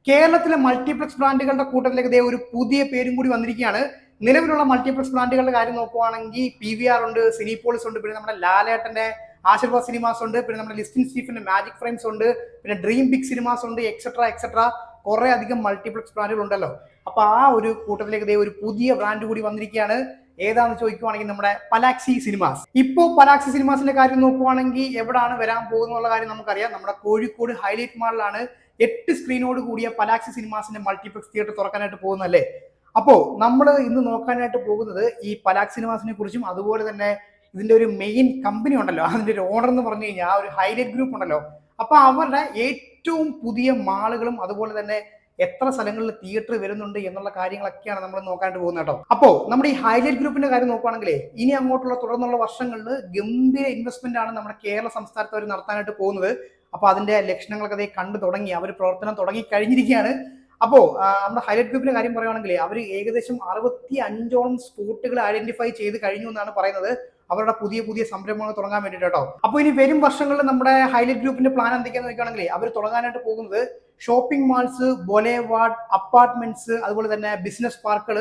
കേരളത്തിലെ മൾട്ടിപ്ലക്സ് ബ്രാൻഡുകളുടെ കൂട്ടത്തിലേക്ക് ഇതേ ഒരു പുതിയ പേരും കൂടി വന്നിരിക്കുകയാണ്. നിലവിലുള്ള മൾട്ടിപ്ലക്സ് ബ്രാൻഡുകളുടെ കാര്യം നോക്കുവാണെങ്കിൽ PVR ഉണ്ട്, സിനിപോളിസ് ഉണ്ട്, പിന്നെ നമ്മുടെ ലാലേട്ടന്റെ ആശീർവാദ് സിനിമാസ് ഉണ്ട്, പിന്നെ നമ്മുടെ ലിസ്റ്റിൻ സ്റ്റീഫന്റെ മാജിക് ഫ്രെയിംസ് ഉണ്ട്, പിന്നെ ഡ്രീം ബിഗ് സിനിമാസ് ഉണ്ട്, എക്സെട്ര എക്സെട്ര കുറെ അധികം മൾട്ടിപ്ലക്സ് ബ്രാൻഡുകൾ ഉണ്ടല്ലോ. അപ്പൊ ആ ഒരു കൂട്ടത്തിലേക്ക് ഇതേ ഒരു പുതിയ ബ്രാൻഡ് കൂടി വന്നിരിക്കുകയാണ്. ഏതാണെന്ന് ചോദിക്കുവാണെങ്കിൽ നമ്മുടെ പലാക്സി സിനിമാസ്. ഇപ്പോൾ പലാക്സി സിനിമാസിന്റെ കാര്യം നോക്കുവാണെങ്കിൽ എവിടാണ് വരാൻ പോകുന്നുള്ള കാര്യം നമുക്കറിയാം. നമ്മുടെ കോഴിക്കോട് ഹൈലൈറ്റ് മാളിലാണ് 8 സ്ക്രീനോട് കൂടിയ പലാക്സി സിനിമാസിന്റെ മൾട്ടിപ്ലക്സ് തിയേറ്റർ തുറക്കാനായിട്ട് പോകുന്നല്ലേ. അപ്പോ നമ്മൾ ഇന്ന് നോക്കാനായിട്ട് പോകുന്നത് ഈ പലാക്സി സിനിമാസിനെ കുറിച്ചും അതുപോലെ തന്നെ ഇതിന്റെ ഒരു മെയിൻ കമ്പനി ഉണ്ടല്ലോ, അതിന്റെ ഒരു ഓണർ എന്ന് പറഞ്ഞു കഴിഞ്ഞാൽ ഒരു ഹൈലൈറ്റ് ഗ്രൂപ്പ് ഉണ്ടല്ലോ. അപ്പൊ അവരുടെ ഏറ്റവും പുതിയ മാളുകളും അതുപോലെ തന്നെ എത്ര സ്ഥലങ്ങളിൽ തിയേറ്റർ വരുന്നുണ്ട് എന്നുള്ള കാര്യങ്ങളൊക്കെയാണ് നമ്മൾ നോക്കാനായിട്ട് പോകുന്നത് കേട്ടോ. അപ്പോൾ നമ്മുടെ ഈ ഹൈലൈറ്റ് ഗ്രൂപ്പിന്റെ കാര്യം നോക്കുകയാണെങ്കിലേ ഇനി അങ്ങോട്ടുള്ള തുടർന്നുള്ള വർഷങ്ങളിൽ ഗംഭീര ഇൻവെസ്റ്റ്മെന്റ് ആണ് നമ്മുടെ കേരള സംസ്ഥാനത്ത് അവർ നടത്താനായിട്ട് പോകുന്നത്. അപ്പൊ അതിന്റെ ലക്ഷണങ്ങളൊക്കെ അതേ കണ്ടു തുടങ്ങി, അവർ പ്രവർത്തനം തുടങ്ങി കഴിഞ്ഞിരിക്കുകയാണ്. അപ്പോ നമ്മുടെ ഹൈലൈറ്റ് ഗ്രൂപ്പിന്റെ കാര്യം പറയുകയാണെങ്കിൽ അവർ ഏകദേശം 65ഓളം സ്പോട്ടുകൾ ഐഡന്റിഫൈ ചെയ്ത് കഴിഞ്ഞു എന്നാണ് പറയുന്നത്, അവരുടെ പുതിയ പുതിയ സംരംഭങ്ങൾ തുടങ്ങാൻ വേണ്ടിയിട്ട് കേട്ടോ. അപ്പൊ ഇനി വരും വർഷങ്ങളിൽ നമ്മുടെ ഹൈലൈറ്റ് ഗ്രൂപ്പിന്റെ പ്ലാൻ എന്തൊക്കെയാന്ന് നോക്കുകയാണെങ്കിൽ അവർ തുടങ്ങാനായിട്ട് പോകുന്നത് ഷോപ്പിംഗ് മാൾസ്, ബൊലേവാർഡ്, അപ്പാർട്ട്മെന്റ്സ്, അതുപോലെ തന്നെ ബിസിനസ് പാർക്കുകൾ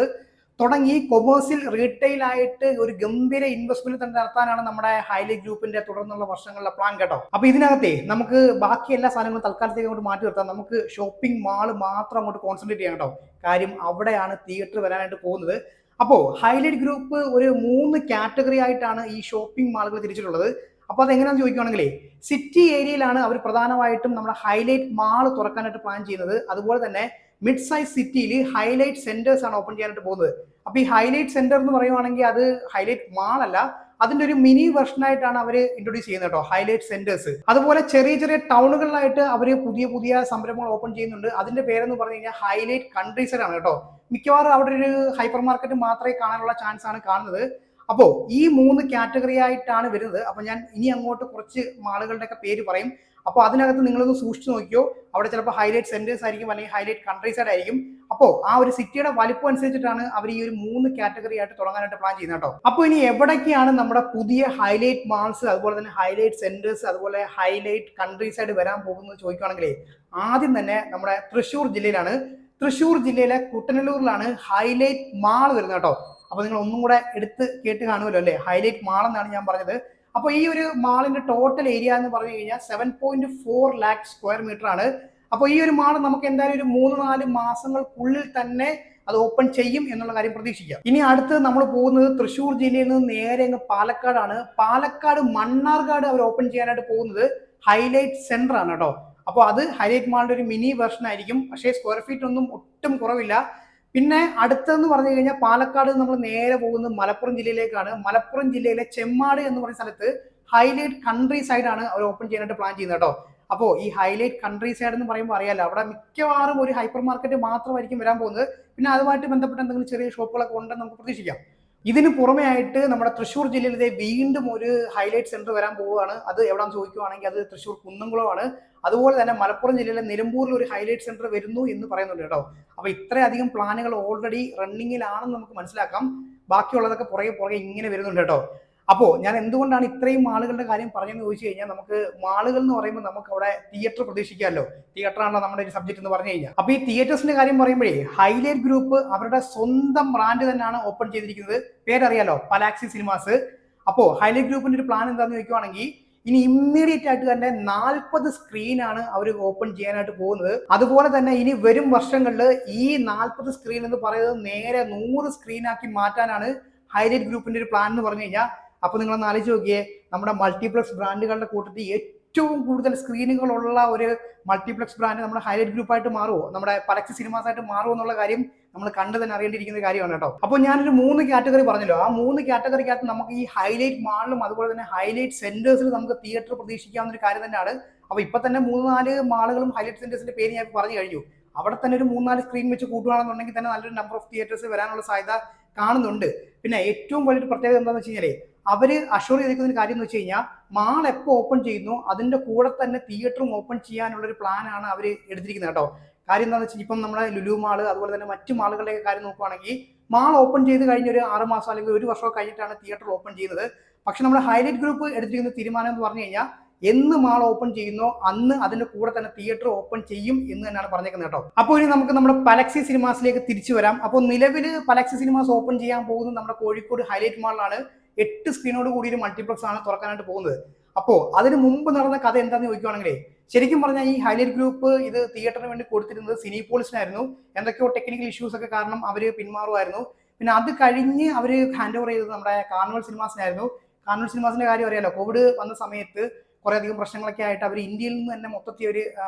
തുടങ്ങി കൊമേഴ്സ്യൽ റീറ്റെയിൽ ആയിട്ട് ഒരു ഗംഭീര ഇൻവെസ്റ്റ്മെന്റ് തന്നെ നടത്താനാണ് നമ്മുടെ ഹൈലൈറ്റ് ഗ്രൂപ്പിന്റെ തുടർന്നുള്ള വർഷങ്ങളിലെ പ്ലാൻ കേട്ടോ. അപ്പൊ ഇതിനകത്തെ നമുക്ക് ബാക്കി എല്ലാ സാധനങ്ങളും തൽക്കാലത്തേക്ക് അങ്ങോട്ട് മാറ്റി നിർത്താം. നമുക്ക് ഷോപ്പിംഗ് മാൾ മാത്രം അങ്ങോട്ട് കോൺസെൻട്രേറ്റ് ചെയ്യാം കേട്ടോ. കാര്യം അവിടെയാണ് തിയേറ്റർ വരാനായിട്ട് പോകുന്നത്. അപ്പോൾ ഹൈലൈറ്റ് ഗ്രൂപ്പ് ഒരു 3 കാറ്റഗറി ആയിട്ടാണ് ഈ ഷോപ്പിംഗ് മാളുകൾ തിരിച്ചിട്ടുള്ളത്. അപ്പോൾ അതെങ്ങനെയാണെന്ന് ചോദിക്കുകയാണെങ്കിലേ സിറ്റി ഏരിയയിലാണ് അവർ പ്രധാനമായിട്ടും നമ്മുടെ ഹൈലൈറ്റ് മാൾ തുറക്കാനായിട്ട് പ്ലാൻ ചെയ്യുന്നത്. അതുപോലെ തന്നെ മിഡ് സൈസ് സിറ്റിയിൽ ഹൈലൈറ്റ് സെന്റേഴ്സ് ആണ് ഓപ്പൺ ചെയ്യാനായിട്ട് പോകുന്നത്. അപ്പൊ ഈ ഹൈലൈറ്റ് സെന്റർ എന്ന് പറയുവാണെങ്കിൽ അത് ഹൈലൈറ്റ് മാൾ അല്ല, അതിന്റെ ഒരു മിനി വെർഷൻ ആയിട്ടാണ് അവർ ഇൻട്രൊഡ്യൂസ് ചെയ്യുന്നത് കേട്ടോ, ഹൈലൈറ്റ് സെന്റേഴ്സ്. അതുപോലെ ചെറിയ ചെറിയ ടൗണുകളിലായിട്ട് അവർ പുതിയ പുതിയ സംരംഭങ്ങൾ ഓപ്പൺ ചെയ്യുന്നുണ്ട്. അതിന്റെ പേരെന്ന് പറഞ്ഞു കഴിഞ്ഞാൽ ഹൈലൈറ്റ് കൺട്രി സൈഡ് ആണ് കേട്ടോ. മിക്കവാറും അവിടെ ഒരു ഹൈപ്പർ മാർക്കറ്റ് മാത്രമേ കാണാനുള്ള ചാൻസ് ആണ് കാണുന്നത്. അപ്പോൾ ഈ 3 കാറ്റഗറി ആയിട്ടാണ് വരുന്നത്. അപ്പൊ ഞാൻ ഇനി അങ്ങോട്ട് കുറച്ച് മാളുകളുടെ ഒക്കെ പേര് പറയും. അപ്പോൾ അതിനകത്ത് നിങ്ങളൊന്ന് സൂക്ഷിച്ചു നോക്കിയോ, അവിടെ ചിലപ്പോൾ ഹൈലൈറ്റ് സെന്റേഴ്സ് ആയിരിക്കും, അല്ലെങ്കിൽ ഹൈലൈറ്റ് കൺട്രി സൈഡ് ആയിരിക്കും. അപ്പോൾ ആ ഒരു സിറ്റിയുടെ വലിപ്പം അനുസരിച്ചിട്ടാണ് അവർ ഈ ഒരു 3 കാറ്റഗറി ആയിട്ട് തുടങ്ങാനായിട്ട് പ്ലാൻ ചെയ്യുന്നത് കേട്ടോ. അപ്പോൾ ഇനി എവിടേക്കാണ് നമ്മുടെ പുതിയ ഹൈലൈറ്റ് മാൾസ്, അതുപോലെ തന്നെ ഹൈലൈറ്റ് സെന്റേഴ്സ്, അതുപോലെ ഹൈലൈറ്റ് കൺട്രി സൈഡ് വരാൻ പോകുന്നത് ചോദിക്കുകയാണെങ്കിലേ ആദ്യം തന്നെ നമ്മുടെ തൃശ്ശൂർ ജില്ലയിലാണ്. തൃശ്ശൂർ ജില്ലയിലെ കുട്ടനല്ലൂരിലാണ് ഹൈലൈറ്റ് മാൾ വരുന്നത് കേട്ടോ. അപ്പൊ നിങ്ങൾ ഒന്നും കൂടെ എടുത്ത് കേട്ട് കാണുമല്ലോ അല്ലേ, ഹൈലൈറ്റ് മാൾ എന്നാണ് ഞാൻ പറഞ്ഞത്. അപ്പൊ ഈ ഒരു മാളിന്റെ ടോട്ടൽ ഏരിയ എന്ന് പറഞ്ഞു കഴിഞ്ഞാൽ 7.4 ലാക്ക് സ്ക്വയർ മീറ്റർ ആണ്. അപ്പൊ ഈ ഒരു മാൾ നമുക്ക് എന്തായാലും ഒരു 3-4 മാസങ്ങൾക്കുള്ളിൽ തന്നെ അത് ഓപ്പൺ ചെയ്യും എന്നുള്ള കാര്യം പ്രതീക്ഷിക്കാം. ഇനി അടുത്ത് നമ്മൾ പോകുന്നത് തൃശ്ശൂർ ജില്ലയിൽ നിന്ന് നേരെ അങ്ങ് പാലക്കാടാണ്. പാലക്കാട് മണ്ണാർക്കാട് അവർ ഓപ്പൺ ചെയ്യാനായിട്ട് പോകുന്നത് ഹൈലൈറ്റ് സെന്റർ ആണ് കേട്ടോ. അപ്പോൾ അത് ഹൈലൈറ്റ് മാളിന്റെ ഒരു മിനി വെർഷൻ ആയിരിക്കും, പക്ഷേ സ്ക്വയർ ഫീറ്റ് ഒന്നും ഒട്ടും കുറവില്ല. പിന്നെ അടുത്തെന്ന് പറഞ്ഞു കഴിഞ്ഞാൽ പാലക്കാട് നമ്മൾ നേരെ പോകുന്നത് മലപ്പുറം ജില്ലയിലേക്കാണ്. മലപ്പുറം ജില്ലയിലെ ചെമ്മാട് എന്ന് പറയുന്ന സ്ഥലത്ത് ഹൈലൈറ്റ് കൺട്രി സൈഡ് ആണ് അവർ ഓപ്പൺ ചെയ്യാനായിട്ട് പ്ലാൻ ചെയ്യുന്നത് കേട്ടോ. അപ്പോൾ ഈ ഹൈലൈറ്റ് കൺട്രി സൈഡ് എന്ന് പറയുമ്പോൾ അറിയാലോ, അവിടെ മിക്കവാറും ഒരു ഹൈപ്പർ മാർക്കറ്റ് മാത്രമായിരിക്കും വരാൻ പോകുന്നത്. പിന്നെ അതുമായിട്ട് ബന്ധപ്പെട്ട എന്തെങ്കിലും ചെറിയ ഷോപ്പുകളൊക്കെ ഉണ്ടെന്ന് നമുക്ക് പ്രതീക്ഷിക്കാം. ഇതിന് പുറമെ ആയിട്ട് നമ്മുടെ തൃശ്ശൂർ ജില്ലയിലെ വീണ്ടും ഒരു ഹൈലൈറ്റ് സെന്റർ വരാൻ പോവുകയാണ്. അത് എവിടെയാണെന്ന് ചോദിക്കുവാണെങ്കിൽ അത് തൃശ്ശൂർ കുന്നംകുളമാണ്. അതുപോലെ തന്നെ മലപ്പുറം ജില്ലയിലെ നിലമ്പൂരിൽ ഒരു ഹൈലൈറ്റ് സെന്റർ വരുന്നു എന്ന് പറയുന്നുണ്ട് കേട്ടോ. അപ്പൊ ഇത്രയധികം പ്ലാനുകൾ ഓൾറെഡി റണ്ണിങ്ങിലാണെന്ന് നമുക്ക് മനസ്സിലാക്കാം. ബാക്കിയുള്ളതൊക്കെ പുറകെ ഇങ്ങനെ വരുന്നുണ്ട് കേട്ടോ. അപ്പോൾ ഞാൻ എന്തുകൊണ്ടാണ് ഇത്രയും മാളുകളുടെ കാര്യം പറഞ്ഞതെന്ന് ചോദിച്ചു കഴിഞ്ഞാൽ, നമുക്ക് മാളുകൾ എന്ന് പറയുമ്പോൾ നമുക്ക് അവിടെ തിയേറ്റർ പ്രതീക്ഷിക്കാമല്ലോ. തിയേറ്റർ ആണല്ലോ നമ്മുടെ ഒരു സബ്ജക്ട് എന്ന് പറഞ്ഞു കഴിഞ്ഞാൽ. അപ്പൊ ഈ തിയേറ്റേഴ്സിന്റെ കാര്യം പറയുമ്പോഴേ ഹൈലൈറ്റ് ഗ്രൂപ്പ് അവരുടെ സ്വന്തം ബ്രാൻഡ് തന്നെയാണ് ഓപ്പൺ ചെയ്തിരിക്കുന്നത്. പേരറിയാലോ, പലാക്സി സിനിമാസ്. അപ്പോൾ ഹൈലൈറ്റ് ഗ്രൂപ്പിന്റെ ഒരു പ്ലാൻ എന്താണെന്ന് ചോദിക്കുവാണെങ്കിൽ ഇനി ഇമ്മീഡിയറ്റ് ആയിട്ട് തന്നെ 40 സ്ക്രീനാണ് അവർ ഓപ്പൺ ചെയ്യാനായിട്ട് പോകുന്നത്. അതുപോലെ തന്നെ ഇനി വരും വർഷങ്ങളിൽ ഈ 40 സ്ക്രീൻ എന്ന് പറയുന്നത് നേരെ 100 സ്ക്രീനാക്കി മാറ്റാനാണ് ഹൈലൈറ്റ് ഗ്രൂപ്പിന്റെ ഒരു പ്ലാൻ എന്ന് പറഞ്ഞു കഴിഞ്ഞാൽ. അപ്പൊ നിങ്ങളൊന്ന് ആലോചിച്ച് നോക്കിയേ, നമ്മുടെ മൾട്ടിപ്ലക്സ് ബ്രാൻഡുകളുടെ കൂട്ടത്തിൽ ഏറ്റവും കൂടുതൽ സ്ക്രീനുകളുള്ള ഒരു മൾട്ടിപ്ലക്സ് ബ്രാൻഡ് നമ്മുടെ ഹൈലൈറ്റ് ഗ്രൂപ്പായിട്ട് മാറുമോ, നമ്മുടെ പലക്സി സിനിമാസ് ആയിട്ട് മാറുമോ എന്നുള്ള കാര്യം നമ്മൾ കണ്ടു തന്നെ അറിയേണ്ടിയിരിക്കുന്ന കാര്യമാണ് കേട്ടോ. അപ്പോൾ ഞാനൊരു 3 കാറ്റഗറി പറഞ്ഞല്ലോ, ആ 3 കാറ്റഗറിക്കകത്ത് നമുക്ക് ഈ ഹൈലൈറ്റ് മാളിലും അതുപോലെ തന്നെ ഹൈലൈറ്റ് സെന്റേഴ്സിലും നമുക്ക് തിയേറ്റർ പ്രതീക്ഷിക്കാവുന്ന ഒരു കാര്യം തന്നെയാണ്. അപ്പൊ ഇപ്പൊ തന്നെ 3-4 മാളുകളും ഹൈലൈറ്റ് സെന്റേഴ്സിന്റെ പേര് ഞാൻ പറഞ്ഞു കഴിഞ്ഞു. അവിടെ തന്നെ ഒരു 3-4 സ്ക്രീൻ വെച്ച് കൂട്ടുകയാണെന്നുണ്ടെങ്കിൽ തന്നെ നല്ലൊരു നമ്പർ ഓഫ് തിയേറ്റേഴ്സ് വരാനുള്ള സാധ്യത കാണുന്നുണ്ട്. പിന്നെ ഏറ്റവും വലിയൊരു പ്രത്യേകത എന്താണെന്ന് വെച്ച് കഴിഞ്ഞാൽ, അവര് അഷുർ ചെയ്തിരിക്കുന്ന കാര്യം എന്ന് വെച്ച് കഴിഞ്ഞാൽ മാൾ എപ്പോൾ ഓപ്പൺ ചെയ്യുന്നു അതിന്റെ കൂടെ തന്നെ തിയേറ്ററും ഓപ്പൺ ചെയ്യാനുള്ള ഒരു പ്ലാനാണ് അവർ എടുത്തിരിക്കുന്നത് കേട്ടോ. കാര്യം എന്താണെന്ന് വെച്ചാൽ ഇപ്പം നമ്മുടെ ലുലു മാള് അതുപോലെ തന്നെ മറ്റു മാളുകളുടെ കാര്യം നോക്കുവാണെങ്കിൽ മാൾ ഓപ്പൺ ചെയ്ത് കഴിഞ്ഞ ഒരു 6 മാസം അല്ലെങ്കിൽ 1 വർഷം കഴിഞ്ഞിട്ടാണ് തിയേറ്റർ ഓപ്പൺ ചെയ്യുന്നത്. പക്ഷെ നമ്മുടെ ഹൈലൈറ്റ് ഗ്രൂപ്പ് എടുത്തിരിക്കുന്ന തീരുമാനം എന്ന് പറഞ്ഞു കഴിഞ്ഞാൽ എന്ന് മാൾ ഓപ്പൺ ചെയ്യുന്നോ അന്ന് അതിന്റെ കൂടെ തന്നെ തിയേറ്റർ ഓപ്പൺ ചെയ്യും എന്ന് തന്നെയാണ് പറഞ്ഞേക്കുന്നത് കേട്ടോ. അപ്പോൾ ഇനി നമുക്ക് നമ്മുടെ പലക്സി സിനിമാസിലേക്ക് തിരിച്ചു വരാം. അപ്പോൾ നിലവിൽ പലക്സി സിനിമാസ് ഓപ്പൺ ചെയ്യാൻ പോകുന്നത് നമ്മുടെ കോഴിക്കോട് ഹൈലൈറ്റ് മാളിലാണ്. 8 സ്ക്രീനോട് കൂടി ഒരു മൾട്ടിപ്ലക്സ് ആണ് തുറക്കാനായിട്ട് പോകുന്നത്. അപ്പോൾ അതിന് മുമ്പ് നടന്ന കഥ എന്താണെന്ന് ചോദിക്കുകയാണെങ്കിലേ, ശരിക്കും പറഞ്ഞാൽ ഈ ഹൈലൈറ്റ് ഗ്രൂപ്പ് ഇത് തിയേറ്ററിന് വേണ്ടി കൊടുത്തിരുന്നത് സിനിപോളിസിനായിരുന്നു. എന്തൊക്കെയോ ടെക്നിക്കൽ ഇഷ്യൂസ് ഒക്കെ കാരണം അവർ പിന്മാറുമായിരുന്നു. പിന്നെ അത് കഴിഞ്ഞ് അവർ ഹാൻഡ് ഓവർ ചെയ്തത് നമ്മുടെ കാർണിവൽ സിനിമാസിനായിരുന്നു. കാർണിവൽ സിനിമാസിന്റെ കാര്യം അറിയാലോ, കോവിഡ് വന്ന സമയത്ത് കുറേയധികം പ്രശ്നങ്ങളൊക്കെ ആയിട്ട് അവർ ഇന്ത്യയിൽ നിന്ന് തന്നെ മൊത്തത്തിൽ ഒരു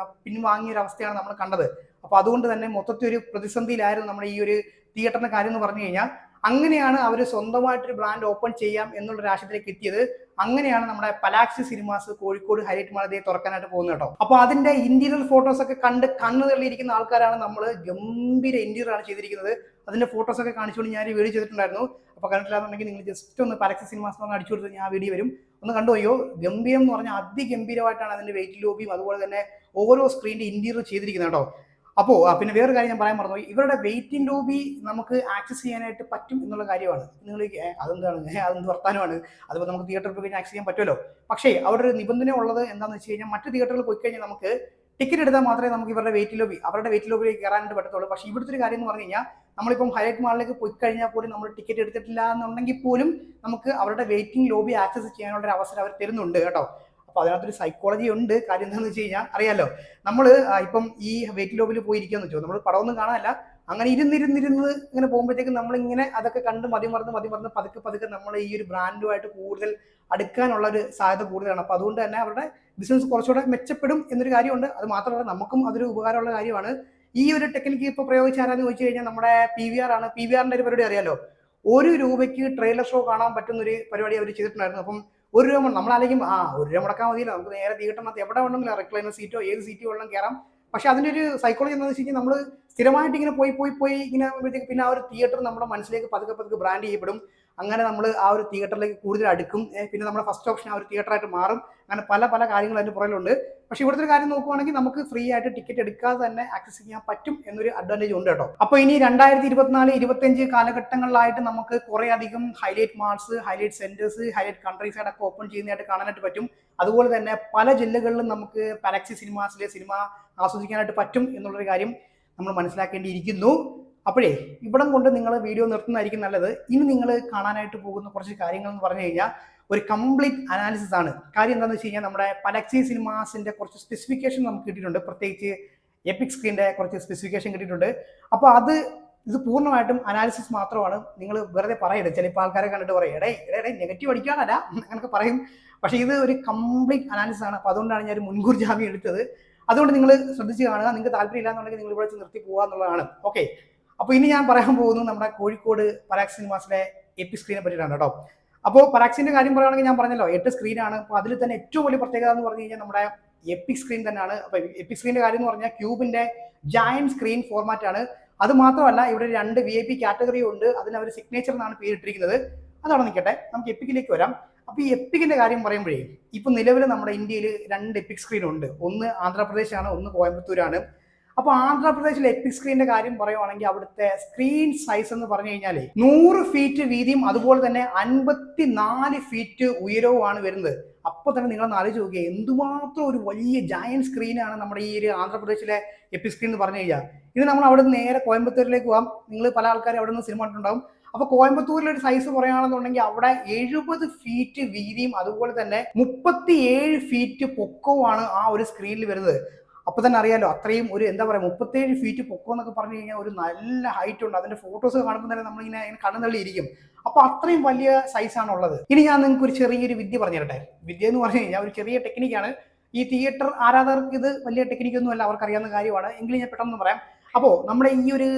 പിൻവാങ്ങിയ ഒരു അവസ്ഥയാണ് നമ്മൾ കണ്ടത്. അപ്പോൾ അതുകൊണ്ട് തന്നെ മൊത്തത്തിൽ ഒരു പ്രതിസന്ധിയിലായിരുന്നു നമ്മുടെ ഈ ഒരു തിയേറ്ററിന്റെ കാര്യം എന്ന് പറഞ്ഞു കഴിഞ്ഞാൽ. അങ്ങനെയാണ് അവർ സ്വന്തമായിട്ടൊരു ബ്രാൻഡ് ഓപ്പൺ ചെയ്യാം എന്നുള്ള രാഷ്ട്രത്തിലേക്ക് എത്തിയത്. അങ്ങനെയാണ് നമ്മുടെ പലാക്സി സിനിമാസ് കോഴിക്കോട് ഹൈലൈറ്റ് മാൾ തുറക്കാനായിട്ട് പോകുന്നത് കേട്ടോ. അപ്പോൾ അതിന്റെ ഇന്റീരിയർ ഫോട്ടോസ് ഒക്കെ കണ്ട് കണ്ണു തള്ളിയിരിക്കുന്ന ആൾക്കാരാണ് നമ്മൾ. ഗംഭീര ഇന്റീരിയർ ആണ് ചെയ്തിരിക്കുന്നത്. അതിന്റെ ഫോട്ടോസ് ഒക്കെ കാണിച്ചുകൊണ്ട് ഞാൻ വീഡിയോ ചെയ്തിട്ടുണ്ടായിരുന്നു. അപ്പോൾ കണ്ടിട്ടില്ലാന്നുണ്ടെങ്കിൽ നിങ്ങൾ ജസ്റ്റ് ഒന്ന് പലാക്സി സിനിമാസ് എന്ന് അടിച്ചു കൊടുത്ത് ഞാൻ വീഡിയോ വരും, ഒന്ന് കണ്ടുപോയോ. ഗംഭീരം എന്ന് പറഞ്ഞാൽ അതിഗംഭീരമായിട്ടാണ് അതിന്റെ വെയിറ്റ് ലോബിയും അതുപോലെ തന്നെ ഓരോ സ്ക്രീനിന്റെ ഇന്റീരിയർ ചെയ്തിരിക്കുന്നത് കേട്ടോ. അപ്പോൾ പിന്നെ വേറൊരു കാര്യം ഞാൻ പറയാൻ മറന്നുപോയി, ഇവരുടെ വെയിറ്റിംഗ് ലോബി നമുക്ക് ആക്സസ് ചെയ്യാനായിട്ട് പറ്റും എന്നുള്ള കാര്യമാണ്. നിങ്ങൾ അതെന്താണ്, അതെന്ത് വർത്താനമാണ്, അതിപ്പോൾ നമുക്ക് തിയേറ്ററിൽ പോയി കഴിഞ്ഞാൽ ആക്സസ് ചെയ്യാൻ പറ്റുമല്ലോ. പക്ഷേ അവിടെ ഒരു നിബന്ധന ഉള്ളത് എന്താണെന്ന് വെച്ച് കഴിഞ്ഞാൽ, മറ്റ് തിയേറ്ററിൽ പോയി കഴിഞ്ഞാൽ നമുക്ക് ടിക്കറ്റ് എടുത്താൽ മാത്രമേ നമുക്ക് ഇവരുടെ അവരുടെ വെയിറ്റ് ലോബിയിലേക്ക് കയറാനായിട്ട് പറ്റത്തുള്ളൂ. പക്ഷേ ഇവിടുത്തെ ഒരു കാര്യം എന്ന് പറഞ്ഞു കഴിഞ്ഞാൽ, നമ്മളിപ്പം ഹൈലൈറ്റ് മാളിലേക്ക് പോയി കഴിഞ്ഞാൽ പോലും നമ്മൾ ടിക്കറ്റ് എടുത്തിട്ടില്ല എന്നുണ്ടെങ്കിൽ പോലും നമുക്ക് അവരുടെ വെയിറ്റിംഗ് ലോബി ആക്സസ് ചെയ്യാനുള്ള ഒരു അവസരം അവർ തരുന്നുണ്ട് കേട്ടോ. അപ്പോൾ അതിനകത്തൊരു സൈക്കോളജി ഉണ്ട്. കാര്യം എന്താണെന്ന് വെച്ച് കഴിഞ്ഞാൽ അറിയാലോ, നമ്മൾ ഇപ്പം ഈ വെയിറ്റ് ലോബിൽ പോയിരിക്കാന്ന് വെച്ചോ, നമ്മൾ പടമൊന്നും കാണാനല്ല, അങ്ങനെ ഇരുന്നിരുന്നിരുന്ന് ഇങ്ങനെ പോകുമ്പോഴത്തേക്കും നമ്മളിങ്ങനെ അതൊക്കെ കണ്ട് മതിമറന്ന് പതുക്കെ നമ്മൾ ഈ ഒരു ബ്രാൻഡുമായിട്ട് കൂടുതൽ അടുക്കാനുള്ള ഒരു സാധ്യത കൂടുതലാണ്. അപ്പോൾ അതുകൊണ്ട് തന്നെ അവരുടെ ബിസിനസ് കുറച്ചുകൂടെ മെച്ചപ്പെടും എന്നൊരു കാര്യമുണ്ട്. അത് മാത്രമല്ല നമുക്കും അതൊരു ഉപകാരമുള്ള കാര്യമാണ്. ഈ ഒരു ടെക്നിക്ക് ഇപ്പോൾ പ്രയോഗിച്ചാരാന്ന് ചോദിച്ചു കഴിഞ്ഞാൽ നമ്മുടെ PVR ആണ്. PVRന്റെ ഒരു പരിപാടി അറിയാലോ, 1 രൂപയ്ക്ക് ട്രെയിലർ ഷോ കാണാൻ പറ്റുന്നൊരു പരിപാടി അവർ ചെയ്തിട്ടുണ്ടായിരുന്നു. അപ്പം 1 രൂപ നമ്മളായിരിക്കും 1 രൂപ മുടക്കാൻ മതിയില്ല, നമുക്ക് നേരെ തിയേറ്ററിനകത്ത് എവിടെ വേണമെങ്കിലും റിക്ലൈനർ സീറ്റോ ഏത് സീറ്റോ വേണം കയറാം. പക്ഷെ അതിൻ്റെ ഒരു സൈക്കോളജി എന്താണെന്ന് വെച്ച് കഴിഞ്ഞാൽ, നമ്മൾ സ്ഥിരമായിട്ട് ഇങ്ങനെ പോയി ഇങ്ങനെ ആകുമ്പോഴത്തേക്ക് പിന്നെ ആ ഒരു തിയേറ്റർ നമ്മുടെ മനസ്സിലേക്ക് പതുക്കെ ബ്രാൻഡ് ചെയ്യപ്പെടും. അങ്ങനെ നമ്മൾ ആ ഒരു തിയേറ്ററിലേക്ക് കൂടുതൽ അടുക്കും. പിന്നെ നമ്മുടെ ഫസ്റ്റ് ഓപ്ഷൻ ആ ഒരു തിയേറ്ററായിട്ട് മാറും. അങ്ങനെ പല കാര്യങ്ങൾ അതിൻ്റെ പുറകിലുണ്ട്. പക്ഷേ ഇവിടുത്തെ ഒരു കാര്യം നോക്കുവാണെങ്കിൽ നമുക്ക് ഫ്രീ ആയിട്ട് ടിക്കറ്റ് എടുക്കാതെ തന്നെ ആക്സസ് ചെയ്യാൻ പറ്റും എന്നൊരു അഡ്വാൻറ്റേജ് ഉണ്ട് കേട്ടോ. അപ്പോൾ ഇനി 2024-25 കാലഘട്ടങ്ങളിലായിട്ട് നമുക്ക് കുറേ അധികം highlight malls, highlight centres, highlight countries ആയിട്ടൊക്കെ ഓപ്പൺ ചെയ്യുന്നതായിട്ട് കാണാനായിട്ട് പറ്റും. അതുപോലെ തന്നെ പല ജില്ലകളിലും നമുക്ക് പലക്സി സിനിമാസിലെ സിനിമ ആസ്വദിക്കാനായിട്ട് പറ്റും എന്നുള്ളൊരു കാര്യം നമ്മൾ മനസ്സിലാക്കേണ്ടിയിരിക്കുന്നു. അപ്പോഴേ ഇവിടം കൊണ്ട് നിങ്ങൾ വീഡിയോ നിർത്തുന്നതായിരിക്കും നല്ലത്. ഇനി നിങ്ങൾ കാണാനായിട്ട് പോകുന്ന കുറച്ച് കാര്യങ്ങൾ എന്ന് പറഞ്ഞു കഴിഞ്ഞാൽ ഒരു കംപ്ലീറ്റ് അനാലിസിസ് ആണ്. കാര്യം എന്താണെന്ന് വെച്ച് കഴിഞ്ഞാൽ, നമ്മുടെ പലക്സി സിനിമാസിന്റെ കുറച്ച് സ്പെസിഫിക്കേഷൻ നമുക്ക് കിട്ടിയിട്ടുണ്ട്. പ്രത്യേകിച്ച് എപ്പിക് സ്ക്രീനിന്റെ കുറച്ച് സ്പെസിഫിക്കേഷൻ കിട്ടിയിട്ടുണ്ട്. അപ്പോൾ ഇത് പൂർണ്ണമായിട്ടും അനാലിസിസ് മാത്രമാണ്. നിങ്ങൾ വെറുതെ പറയരുത്. ചിലപ്പോൾ ആൾക്കാരെ കണ്ടിട്ട് പറയും എടേ നെഗറ്റീവ് അടിക്കാനല്ല അങ്ങനെയൊക്കെ പറയും. പക്ഷേ ഇത് ഒരു കംപ്ലീറ്റ് അനാലിസിസ് ആണ്. അപ്പോൾ അതുകൊണ്ടാണ് ഞാൻ ഒരു മുൻകൂർ ജാമ്യം എടുത്തത്. അതുകൊണ്ട് നിങ്ങൾ ശ്രദ്ധിച്ച് കാണുക. നിങ്ങൾക്ക് താല്പര്യം ഇല്ലാന്നുണ്ടെങ്കിൽ നിങ്ങൾ ഇവിടെ വെച്ച് നിർത്തി പോകുക എന്നുള്ളതാണ്. ഓക്കെ, അപ്പോൾ ഇനി ഞാൻ പറയാൻ പോകുന്നത് നമ്മുടെ കോഴിക്കോട് പരാഗ് സിനിമാസിലെ എപ്പിക് സ്ക്രീനെ പറ്റിയിട്ടാണ് കേട്ടോ. അപ്പോൾ പരാക്സിന്റെ കാര്യം പറയുകയാണെങ്കിൽ ഞാൻ പറഞ്ഞല്ലോ 8 സ്ക്രീനാണ്. അപ്പോൾ അതിൽ തന്നെ ഏറ്റവും വലിയ പ്രത്യേകത എന്ന് പറഞ്ഞു കഴിഞ്ഞാൽ നമ്മുടെ എപ്പിക് സ്ക്രീൻ തന്നെയാണ്. അപ്പോൾ എപ്പിക് സ്ക്രീനിന്റെ കാര്യം എന്ന് പറഞ്ഞാൽ ക്യൂബിന്റെ ജയന്റ് സ്ക്രീൻ ഫോർമാറ്റ് ആണ്. അത് മാത്രമല്ല ഇവിടെ 2 VIP കാറ്റഗറി ഉണ്ട്. അതിന് അവർ സിഗ്നേച്ചർ എന്നാണ് പേരിട്ടിരിക്കുന്നത്. അതവിടെ നിൽക്കട്ടെ, നമുക്ക് എപ്പിക്കിലേക്ക് വരാം. അപ്പോൾ ഈ എപ്പിക്കിന്റെ കാര്യം പറയുമ്പോഴേ, ഇപ്പൊ നിലവിൽ നമ്മുടെ ഇന്ത്യയിൽ 2 എപ്പിക് സ്ക്രീൻ ഉണ്ട്. ഒന്ന് ആന്ധ്രാപ്രദേശാണ്, ഒന്ന് കോയമ്പത്തൂരാണ്. അപ്പോൾ ആന്ധ്രാപ്രദേശിലെ എപ്പിക് സ്ക്രീനിന്റെ കാര്യം പറയുവാണെങ്കിൽ അവിടുത്തെ സ്ക്രീൻ സൈസ് എന്ന് പറഞ്ഞു കഴിഞ്ഞാൽ 100 ഫീറ്റ് വീതിയും അതുപോലെ തന്നെ 54 ഫീറ്റ് ഉയരവുമാണ് വരുന്നത്. അപ്പോൾ തന്നെ നിങ്ങൾ ആലോചിച്ച് നോക്കിയാൽ എന്തുമാത്രം ഒരു വലിയ ജയന്റ് സ്ക്രീനാണ് നമ്മുടെ ഈ ഒരു ആന്ധ്രാപ്രദേശിലെ എപ്പിക് സ്ക്രീൻ എന്ന് പറഞ്ഞു കഴിഞ്ഞാൽ. ഇത് നമ്മൾ അവിടെ നിന്ന് നേരെ കോയമ്പത്തൂരിലേക്ക് പോകാം. നിങ്ങൾ പല ആൾക്കാരും അവിടെ നിന്ന് സിനിമ കണ്ടിട്ടുണ്ടാവും. അപ്പോൾ കോയമ്പത്തൂരിലെ ഒരു സൈസ് പറയുകയാണെന്നുണ്ടെങ്കിൽ അവിടെ 70 ഫീറ്റ് വീതിയും അതുപോലെ തന്നെ 37 ഫീറ്റ് പൊക്കവുമാണ് ആ ഒരു സ്ക്രീനിൽ വരുന്നത്. അപ്പോൾ തന്നെ അറിയാലോ, അത്രയും ഒരു എന്താ പറയുക 37 ഫീറ്റ് പൊക്കം എന്നൊക്കെ പറഞ്ഞു കഴിഞ്ഞാൽ ഒരു നല്ല ഹൈറ്റ് ഉണ്ട്. അതിന്റെ ഫോട്ടോസ് കാണുമ്പോൾ തന്നെ നമ്മളിങ്ങനെ കണ്ണു തള്ളിയിരിക്കും. അപ്പോൾ അത്രയും വലിയ സൈസാണ് ഉള്ളത്. ഇനി ഞാൻ നിങ്ങൾക്ക് ഒരു ചെറിയൊരു വിദ്യ പറഞ്ഞു തരട്ടെ. വിദ്യ എന്ന് പറഞ്ഞു കഴിഞ്ഞാൽ ഒരു ചെറിയ ടെക്നിക്കാണ്. ഈ തിയേറ്റർ ആരാധകർക്ക് ഇത് വലിയ ടെക്നിക്കൊന്നും അല്ല, അവർക്കറിയാവുന്ന കാര്യമാണ്. എങ്കിലും ഞാൻ പെട്ടെന്ന് പറയാം. അപ്പോൾ നമ്മുടെ ഈ ഒരു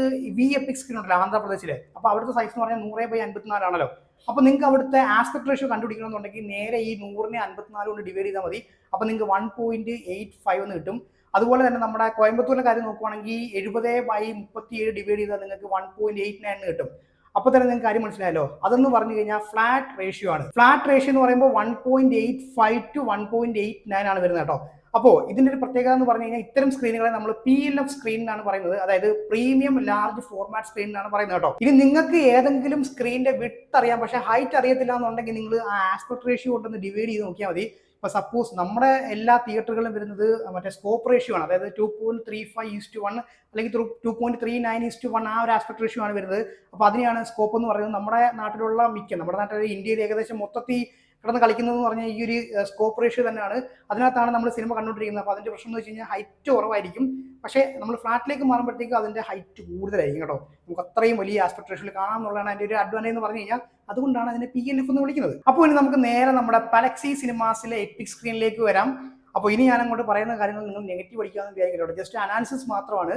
എപ്പിക് സ്ക്രീൻ ഉണ്ടല്ലോ ആന്ധ്രാപ്രദേശിലെ, അപ്പോൾ അവിടുത്തെ സൈസ് എന്ന് പറഞ്ഞാൽ 100/54 ആണല്ലോ. അപ്പോൾ നിങ്ങൾക്ക് അവിടുത്തെ ആസ്പെക്ട് റേഷ്യോ കണ്ടുപിടിക്കണമെന്നുണ്ടെങ്കിൽ നേരെ ഈ 100നെ 54 കൊണ്ട് ഡിവൈഡ് ചെയ്താൽ മതി. അപ്പോൾ നിങ്ങൾക്ക് 1.85 എന്ന് കിട്ടും. അതുപോലെ തന്നെ നമ്മുടെ കോയമ്പത്തൂരിലെ കാര്യം നോക്കുവാണെങ്കിൽ 70/37 ഡിവൈഡ് ചെയ്താൽ നിങ്ങൾക്ക് 1.89 കിട്ടും. അപ്പോൾ തന്നെ നിങ്ങൾക്ക് കാര്യം മനസ്സിലായല്ലോ. അതെന്ന് പറഞ്ഞു കഴിഞ്ഞാൽ ഫ്ലാറ്റ് റേഷ്യോ ആണ്. ഫ്ലാറ്റ് റേഷ്യോ എന്ന് പറയുമ്പോൾ 1.85 to 1.89 ആണ് വരുന്നത് കേട്ടോ. അപ്പോൾ ഇതിന്റെ ഒരു പ്രത്യേകത എന്ന് പറഞ്ഞു കഴിഞ്ഞാൽ ഇത്തരം സ്ക്രീനുകളെ നമ്മൾ PLF സ്ക്രീൻ എന്നാണ് പറയുന്നത്. അതായത് പ്രീമിയം ലാർജ് ഫോർമാറ്റ് സ്ക്രീൻ എന്നാണ് പറയുന്നത് കേട്ടോ. ഇനി നിങ്ങൾക്ക് ഏതെങ്കിലും സ്ക്രീനിന്റെ വിഡ്ത്ത് അറിയാം പക്ഷേ ഹൈറ്റ് അറിയത്തില്ല എന്നുണ്ടെങ്കിൽ നിങ്ങൾ ആ ആസ്പെക്ട് റേഷ്യോ കൊണ്ടൊന്ന് ഡിവൈഡ് ചെയ്ത് നോക്കിയാൽ മതി. ഇപ്പൊ സപ്പോസ് നമ്മുടെ എല്ലാ തിയേറ്ററുകളും വരുന്നത് മറ്റേ സ്കോപ്പ് റേഷ്യോ ആണ്, അതായത് 2.35:1 അല്ലെങ്കിൽ 2.39:1 ആ ഒരു ആസ്പെക്ട് റേഷ്യോ ആണ് വരുന്നത്. അപ്പൊ അതിനെയാണ് സ്കോപ്പ് എന്ന് പറയുന്നത്. നമ്മുടെ നാട്ടിലുള്ള നമ്മുടെ നാട്ടിൽ ഇന്ത്യയിൽ ഏകദേശം മൊത്തത്തിൽ കിടന്ന് കളിക്കുന്നതെന്ന് പറഞ്ഞാൽ ഈ ഒരു സ്കോപ്പ് റേഷ്യോ തന്നെയാണ്. അതിനകത്താണ് നമ്മൾ സിനിമ കണ്ടുകൊണ്ടിരിക്കുന്നത്. അപ്പോൾ അതിന്റെ പ്രശ്നം എന്ന് വെച്ച് കഴിഞ്ഞാൽ ഹൈറ്റ് കുറവായിരിക്കും, പക്ഷേ നമ്മൾ ഫ്ലാറ്റിലേക്ക് മാറുമ്പോഴത്തേക്കും അതിന്റെ ഹൈറ്റ് കൂടുതലായിരിക്കും കേട്ടോ. നമുക്ക് അത്രയും വലിയ ആസ്പെക്ട് റേഷ്യോയിൽ കാണാം എന്നുള്ളതാണ് അതിന്റെ ഒരു അഡ്വാൻറ്റേജ് എന്ന് പറഞ്ഞു കഴിഞ്ഞാൽ. അതുകൊണ്ടാണ് അതിനെ PLF എന്ന് വിളിക്കുന്നത്. അപ്പോൾ ഇനി നമുക്ക് നേരെ നമ്മുടെ Palaxy Cinemasലെ എപ്പിക് സ്ക്രീനിലേക്ക് വരാം. അപ്പോൾ ഇനി ഞാൻ അങ്ങോട്ട് പറയുന്ന കാര്യങ്ങൾ നിങ്ങൾ നെഗറ്റീവ് അടിക്കാമെന്ന് വിചാരിക്കട്ടോ, ജസ്റ്റ് അനാലിസിസ് മാത്രമാണ്.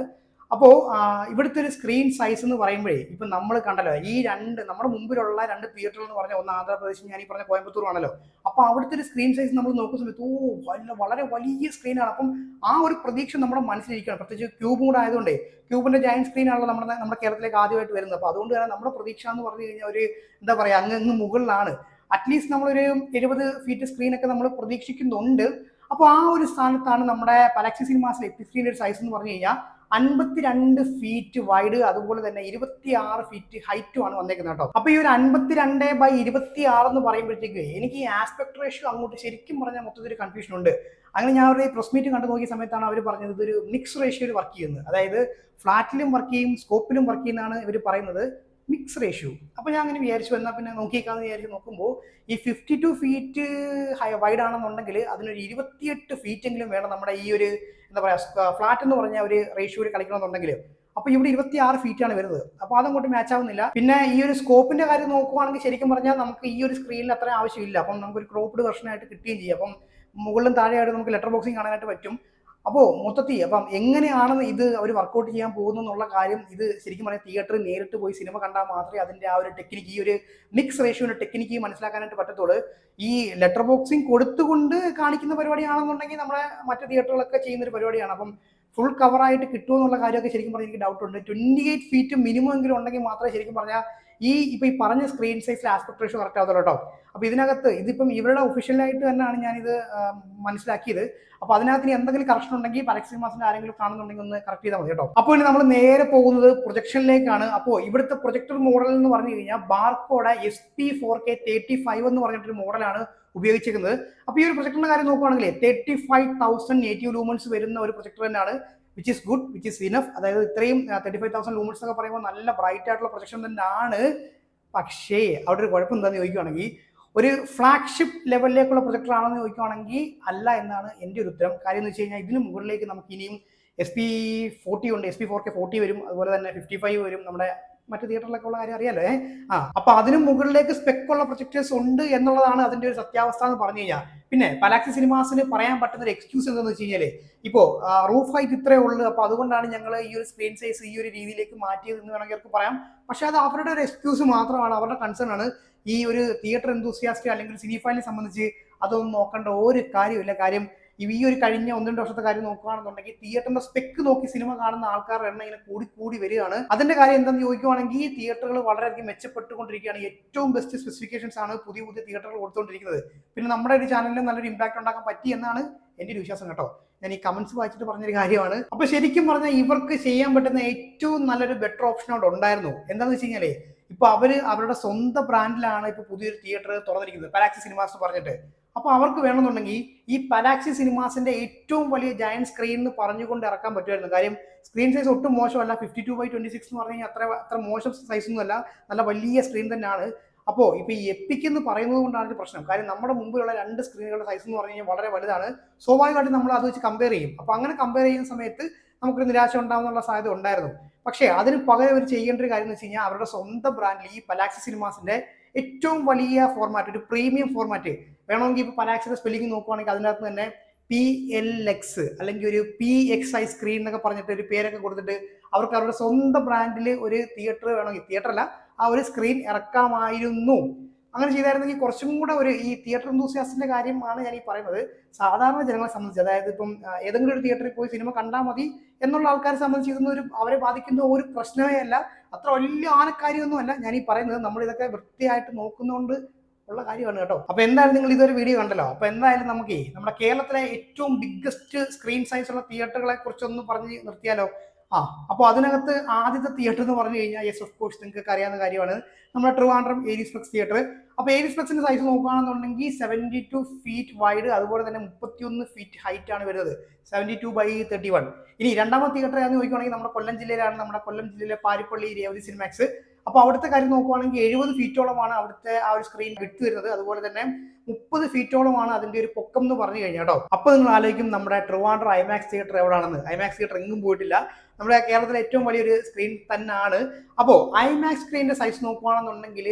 അപ്പോൾ ഇവിടുത്തെ ഒരു സ്ക്രീൻ സൈസ് എന്ന് പറയുമ്പോഴേ ഇപ്പം നമ്മൾ കണ്ടല്ലോ, ഈ നമ്മുടെ മുമ്പിലുള്ള 2 തിയേറ്ററുകൾ എന്ന് പറഞ്ഞാൽ ഒന്ന് ആന്ധ്രാപ്രദേശും ഞാൻ ഈ പറഞ്ഞ കോയമ്പത്തൂർ ആണല്ലോ. അപ്പോൾ അവിടുത്തെ ഒരു സ്ക്രീൻ സൈസ് നമ്മൾ നോക്കുന്ന സമയത്ത് വളരെ വലിയ സ്ക്രീനാണ്. അപ്പം ആ ഒരു പ്രതീക്ഷ നമ്മുടെ മനസ്സിലിരിക്കുകയാണ്. പ്രത്യേകിച്ച് ക്യൂബ് കൂടെ ആയതുകൊണ്ടേ, ക്യൂബിന്റെ ജയന്റ് സ്ക്രീനാണല്ലോ നമ്മുടെ കേരളത്തിലേക്ക് ആദ്യമായിട്ട് വരുന്നത്. അപ്പോൾ അതുകൊണ്ട് തന്നെ നമ്മുടെ പ്രതീക്ഷ എന്ന് പറഞ്ഞു കഴിഞ്ഞാൽ ഒരു എന്താ പറയുക, അങ്ങ് മുകളിലാണ്. അറ്റ്ലീസ്റ്റ് നമ്മളൊരു 70 ഫീറ്റ് സ്ക്രീനൊക്കെ നമ്മൾ പ്രതീക്ഷിക്കുന്നുണ്ട്. അപ്പോൾ ആ ഒരു സ്ഥാനത്താണ് നമ്മുടെ Palaxy Cinemasലെ എപ്പിക് സ്ക്രീനിന്റെ ഒരു സൈസ് എന്ന് പറഞ്ഞു കഴിഞ്ഞാൽ 52 ഫീറ്റ് വൈഡ്, അതുപോലെ തന്നെ 26 ഫീറ്റ് ഹൈറ്റും ആണ് വന്നേക്കുന്നത് കേട്ടോ. അപ്പൊ ഈ ഒരു 52/26 എന്ന് പറയുമ്പോഴത്തേക്ക് എനിക്ക് ഈ ആസ്പെക്ട് റേഷ്യോ അങ്ങോട്ട് ശരിക്കും പറഞ്ഞാൽ മൊത്തത്തിൽ ഒരു കൺഫ്യൂഷൻ ഉണ്ട്. അങ്ങനെ ഞാൻ അവരുടെ പ്രസ് മീറ്റ് കണ്ടു നോക്കിയ സമയത്താണ് അവർ പറഞ്ഞത് ഇതൊരു മിക്സ് റേഷ്യോയിൽ വർക്ക് ചെയ്യുന്നത്, അതായത് ഫ്ലാറ്റിലും വർക്ക് ചെയ്യും സ്കോപ്പിലും വർക്ക് ചെയ്യുന്നതാണ് ഇവർ പറയുന്നത്, മിക്സ് റേഷ്യോ. അപ്പോൾ ഞാൻ അങ്ങനെ വിചാരിച്ചു, എന്നാൽ പിന്നെ നോക്കിയേക്കാന്ന് വിചാരിച്ച് നോക്കുമ്പോൾ ഈ 52 ഫീറ്റ് വൈഡ് ആണെന്നുണ്ടെങ്കിൽ അതിനൊരു 28 ഫീറ്റെങ്കിലും വേണം നമ്മുടെ ഈ ഒരു എന്താ പറയുക ഫ്ലാറ്റ് എന്ന് പറഞ്ഞ ഒരു റേഷ്യോയിൽ കളിക്കണമെന്നുണ്ടെങ്കിൽ. അപ്പോൾ ഇവിടെ 26 ഫീറ്റാണ് വരുന്നത്. അപ്പോൾ അതങ്ങോട്ട് മാച്ച് ആവുന്നില്ല. പിന്നെ ഈ ഒരു സ്കോപ്പിന്റെ കാര്യം നോക്കുവാണെങ്കിൽ ശരിക്കും പറഞ്ഞാൽ നമുക്ക് ഈ ഒരു സ്ക്രീനിൽ അത്ര ആവശ്യമില്ല. അപ്പം നമുക്കൊരു ക്രോപ്ഡ് വെർഷനായിട്ട് കിട്ടുകയും ചെയ്യും. അപ്പം മുകളിലും താഴെയായിട്ട് നമുക്ക് ലെറ്റർ ബോക്സിങ് കാണാനായിട്ട് പറ്റും. അപ്പോൾ മൊത്തത്തിൽ അപ്പം എങ്ങനെയാണ് ഇത് അവർ വർക്കൗട്ട് ചെയ്യാൻ പോകുന്നു എന്നുള്ള കാര്യം, ഇത് ശരിക്കും പറഞ്ഞാൽ തിയേറ്ററിൽ നേരിട്ട് പോയി സിനിമ കണ്ടാൽ മാത്രമേ അതിൻ്റെ ആ ഒരു ടെക്നിക്ക്, ഈ ഒരു മിക്സ് റേഷ്യോയുടെ ടെക്നിക്ക് മനസ്സിലാക്കാനായിട്ട് പറ്റത്തുള്ളൂ. ഈ ലെറ്റർ ബോക്സിങ് കൊടുത്തുകൊണ്ട് കാണിക്കുന്ന പരിപാടിയാണെന്നുണ്ടെങ്കിൽ നമ്മുടെ മറ്റു തിയേറ്ററുകളൊക്കെ ചെയ്യുന്നൊരു പരിപാടിയാണ്. അപ്പം ഫുൾ കവറായിട്ട് കിട്ടുമെന്നുള്ള കാര്യമൊക്കെ ശരിക്കും പറഞ്ഞാൽ എനിക്ക് ഡൗട്ട് ഉണ്ട്. 28 ഫീറ്റ് മിനിമം എങ്കിലും ഉണ്ടെങ്കിൽ മാത്രമേ ശരിക്കും പറഞ്ഞാൽ ഈ പറഞ്ഞ സ്ക്രീൻ സൈസിൽ ആസ്പെക്ട് റേഷ്യോ കറക്റ്റ് ആവത്തുള്ളൂ കേട്ടോ. അപ്പോൾ ഇതിനകത്ത് ഇതിപ്പം ഇവരുടെ ഒഫീഷ്യലായിട്ട് തന്നെയാണ് ഞാനിത് മനസ്സിലാക്കിയത്. അപ്പോൾ അതിനകത്ത് ഇനി എന്തെങ്കിലും കറക്ഷൻ ഉണ്ടെങ്കിൽ Palaxy Cinemasന്റെ ആരെങ്കിലും കാണുന്നുണ്ടെങ്കിൽ ഒന്ന് കറക്റ്റ് ചെയ്താൽ മതി കേട്ടോ. അപ്പോൾ ഇനി നമ്മൾ നേരെ പോകുന്നത് പ്രൊജക്ഷനിലേക്കാണ്. അപ്പോൾ ഇവിടുത്തെ പ്രൊജക്ടർ മോഡൽ എന്ന് പറഞ്ഞു കഴിഞ്ഞാൽ ബാർക്കോടെ SP4K35 എന്ന് പറഞ്ഞിട്ടൊരു മോഡലാണ് ഉപയോഗിച്ചിരിക്കുന്നത്. അപ്പോൾ ഈ ഒരു പ്രൊജക്ടറിന്റെ കാര്യം നോക്കുകയാണെങ്കിൽ 35,000 നേറ്റീവ് ലൂമൻസ് വരുന്ന ഒരു പ്രൊജക്ടർ തന്നെയാണ്, which is good, which is enough. അതായത് ഇത്രയും 35,000 ലൂമൻസ് ഒക്കെ പറയുമ്പോൾ നല്ല ബ്രൈറ്റ് ആയിട്ടുള്ള പ്രൊജക്ഷൻ തന്നെയാണ്. പക്ഷേ അവിടെ ഒരു കുഴപ്പം എന്താണെന്ന് ചോദിക്കുകയാണെങ്കിൽ, ഒരു ഫ്ലാഗ്ഷിപ്പ് ലെവലിലേക്കുള്ള പ്രൊജക്ടർ ആണെന്ന് ചോദിക്കുകയാണെങ്കിൽ അല്ല എന്നാണ് എൻ്റെ ഒരു ഉത്തരം. കാര്യം എന്ന് വെച്ച് കഴിഞ്ഞാൽ ഇതിന് മുകളിലേക്ക് നമുക്ക് ഇനിയും SP40 ഉണ്ട്, SP4K40 വരും, അതുപോലെ തന്നെ 55 വരും. നമ്മുടെ മറ്റു തിയേറ്ററിലൊക്കെ ഉള്ള കാര്യം അറിയാലോ. അപ്പൊ അതിന് മുകളിലേക്ക് സ്പെക്കുള്ള പ്രൊജക്ടേഴ്സ് ഉണ്ട് എന്നുള്ളതാണ് അതിന്റെ ഒരു സത്യാവസ്ഥ എന്ന് പറഞ്ഞു കഴിഞ്ഞാൽ. പിന്നെ Palaxy Cinemasന് പറയാൻ പറ്റുന്ന ഒരു എക്സ്ക്യൂസ് എന്താണെന്ന് വെച്ച് കഴിഞ്ഞാല്, ഇപ്പോൾ റൂഫ് ഹൈറ്റ് ഇത്രേ ഉള്ളൂ, അപ്പൊ അതുകൊണ്ടാണ് ഞങ്ങൾ ഈ ഒരു സ്ക്രീൻ സൈസ് ഈ ഒരു രീതിയിലേക്ക് മാറ്റിയത് എന്ന് വേണമെങ്കിൽ അവർക്ക് പറയാം. പക്ഷെ അത് അവരുടെ ഒരു എക്സ്ക്യൂസ് മാത്രമാണ്, അവരുടെ കൺസേൺ ആണ്. ഈ ഒരു തിയേറ്റർ എന്തൂസിയാസ്റ്റ് അല്ലെങ്കിൽ സിനിഫൈനെ സംബന്ധിച്ച് അതൊന്നും നോക്കേണ്ട ഒരു കാര്യമില്ല. കാര്യം ഈ ഒരു കഴിഞ്ഞ 1-2 വർഷത്തെ കാര്യം നോക്കുകയാണെന്നുണ്ടെങ്കിൽ തിയേറ്ററിന്റെ സ്പെക്ക് നോക്കി സിനിമ കാണുന്ന ആൾക്കാരുടെ എണ്ണം ഇങ്ങനെ കൂടി വരികയാണ്. അതിന്റെ കാര്യം എന്താണെന്ന് ചോദിക്കുകയാണെങ്കിൽ തിയേറ്ററുകൾ വളരെയധികം മെച്ചപ്പെട്ടുകൊണ്ടിരിക്കുകയാണ്. ഏറ്റവും ബെസ്റ്റ് സ്പെസിഫിക്കേഷൻസ് ആണ് പുതിയ തിയേറ്ററുകൾ കൊടുത്തുകൊണ്ടിരിക്കുന്നത്. പിന്നെ നമ്മുടെ ഒരു ചാനലിൽ നല്ലൊരു ഇമ്പാക്ട് ഉണ്ടാക്കാൻ പറ്റി എന്നാണ് എൻ്റെ ഒരു വിശ്വാസം കേട്ടോ. ഞാൻ ഈ കമന്റ്സ് വായിച്ചിട്ട് പറഞ്ഞൊരു കാര്യമാണ്. അപ്പൊ ശരിക്കും പറഞ്ഞാൽ ഇവർക്ക് ചെയ്യാൻ പറ്റുന്ന ഏറ്റവും നല്ലൊരു ബെറ്റർ ഓപ്ഷൻ അവിടെ ഉണ്ടായിരുന്നു. എന്താണെന്ന് വെച്ച് കഴിഞ്ഞാലേ, ഇപ്പൊ അവരുടെ സ്വന്തം ബ്രാൻഡിലാണ് ഇപ്പൊ പുതിയൊരു തിയേറ്റർ തുറന്നിരിക്കുന്നത്, Palaxy Cinemas എന്ന് പറഞ്ഞിട്ട്. അപ്പോൾ അവർക്ക് വേണമെന്നുണ്ടെങ്കിൽ ഈ Palaxy Cinemasന്റെ ഏറ്റവും വലിയ ജയന്റ് സ്ക്രീൻ എന്ന് പറഞ്ഞുകൊണ്ട് ഇറക്കാൻ പറ്റുമായിരുന്നു. കാര്യം സ്ക്രീൻ സൈസ് ഒട്ടും മോശമല്ല, 52/26 എന്ന് പറഞ്ഞു കഴിഞ്ഞാൽ അത്ര മോശം സൈസ് ഒന്നും അല്ല, നല്ല വലിയ സ്ക്രീൻ തന്നെയാണ്. അപ്പോൾ ഇപ്പൊ ഈ എപ്പിക് എന്ന് പറയുന്നത് കൊണ്ടാണ് ഒരു പ്രശ്നം. കാര്യം നമ്മുടെ മുമ്പിലുള്ള 2 സ്ക്രീനുകളുടെ സൈസ് എന്ന് പറഞ്ഞു കഴിഞ്ഞാൽ വളരെ വലുതാണ്. സ്വാഭാവികമായിട്ടും നമ്മൾ അത് വെച്ച് കമ്പയർ ചെയ്യും. അപ്പോൾ അങ്ങനെ കമ്പയർ ചെയ്യുന്ന സമയത്ത് നമുക്കൊരു നിരാശ ഉണ്ടാകുന്നുള്ള സാധ്യത ഉണ്ടായിരുന്നു. പക്ഷേ അതിന് പകരം അവർ ചെയ്യേണ്ട ഒരു കാര്യം എന്ന് വെച്ച് കഴിഞ്ഞാൽ അവരുടെ സ്വന്തം ബ്രാൻഡിൽ ഈ Palaxy Cinemasന്റെ ഏറ്റവും വലിയ ഫോർമാറ്റ്, ഒരു പ്രീമിയം ഫോർമാറ്റ് വേണമെങ്കിൽ ഇപ്പോൾ Palaxyയുടെ സ്പെല്ലിംഗ് നോക്കുവാണെങ്കിൽ അതിനകത്ത് തന്നെ PLX അല്ലെങ്കിൽ ഒരു PXI സ്ക്രീൻ എന്നൊക്കെ പറഞ്ഞിട്ട് ഒരു പേരൊക്കെ കൊടുത്തിട്ട് അവർക്ക് അവരുടെ സ്വന്തം ബ്രാൻഡിൽ ഒരു തിയേറ്റർ വേണമെങ്കിൽ, തിയേറ്റർ അല്ല, ആ ഒരു സ്ക്രീൻ ഇറക്കാമായിരുന്നു. അങ്ങനെ ചെയ്തായിരുന്നെങ്കിൽ കുറച്ചും കൂടെ ഒരു ഈ തിയേറ്റർ എന്തൂസിയാസ്റ്റിന്റെ കാര്യമാണ് ഞാൻ ഈ പറയുന്നത്. സാധാരണ ജനങ്ങളെ സംബന്ധിച്ച്, അതായത് ഇപ്പം ഏതെങ്കിലും ഒരു തിയേറ്ററിൽ പോയി സിനിമ കണ്ടാൽ മതി എന്നുള്ള ആൾക്കാരെ സംബന്ധിച്ച് ഇതൊന്നും അവരെ ബാധിക്കുന്ന ഒരു പ്രശ്നമേ അല്ല, അത്ര വലിയ ആനക്കാര്യമൊന്നും അല്ല ഞാൻ ഈ പറയുന്നത്. നമ്മൾ ഇതൊക്കെ വൃത്തിയായിട്ട് നോക്കുന്നതുകൊണ്ട് ഉള്ള കാര്യമാണ് കേട്ടോ. അപ്പൊ എന്തായാലും നിങ്ങൾ ഇതൊരു വീഡിയോ കണ്ടല്ലോ. അപ്പൊ എന്തായാലും നമുക്ക് നമ്മുടെ കേരളത്തിലെ ഏറ്റവും ബിഗ്ഗസ്റ്റ് സ്ക്രീൻ സൈസ് ഉള്ള തിയേറ്ററുകളെ കുറിച്ചൊന്ന് പറഞ്ഞ് നിർത്തിയാലോ. ആ അപ്പോൾ അതിനകത്ത് ആദ്യത്തെ തിയേറ്റർ എന്ന് പറഞ്ഞു കഴിഞ്ഞാൽ യെസ് ഓഫ് കോഴ്സ് നിങ്ങൾക്ക് അറിയാവുന്ന കാര്യമാണ് നമ്മുടെ ട്രിവാൻഡ്രം ഏരീസ് ഫ്ലെക്സ് തിയേറ്റർ. അപ്പോൾ ഏരീസ് ഫ്ലെക്സിന്റെ സൈസ് നോക്കുകയാണെന്നുണ്ടെങ്കിൽ 72 ഫീറ്റ് വൈഡ്, അതുപോലെ തന്നെ 31 ഫീറ്റ് ഹൈറ്റ് ആണ് വരുന്നത്, 72/31. ഇനി രണ്ടാമത്തെ തിയേറ്റർ എന്ന് നോക്കുകയാണെങ്കിൽ നമ്മുടെ കൊല്ലം ജില്ലയിലാണ്, നമ്മുടെ കൊല്ലം ജില്ലയിലെ പാരിപ്പള്ളി രേവതി സിനിമാക്സ്. അപ്പോൾ അവിടുത്തെ കാര്യം നോക്കുവാണെങ്കിൽ 70 ഫീറ്റോളമാണ് അവിടുത്തെ ആ ഒരു സ്ക്രീൻ വിട്ട് വരുന്നത്, അതുപോലെ തന്നെ 30 ഫീറ്റോളമാണ് അതിന്റെ ഒരു പൊക്കം എന്ന് പറഞ്ഞു കഴിഞ്ഞാൽ കേട്ടോ. അപ്പോൾ നിങ്ങൾ ആലോചിക്കും നമ്മുടെ ട്രിവാൻഡ്രം ഐമാക്സ് തിയേറ്റർ എവിടെയാണെന്ന്. ഐമാക്സ് തിയേറ്റർ എങ്ങും പോയിട്ടില്ല, നമ്മുടെ കേരളത്തിലെ ഏറ്റവും വലിയൊരു സ്ക്രീൻ തന്നെയാണ്. അപ്പോൾ ഐമാക്സ് സ്ക്രീനിന്റെ സൈസ് നോക്കുകയാണെന്നുണ്ടെങ്കിൽ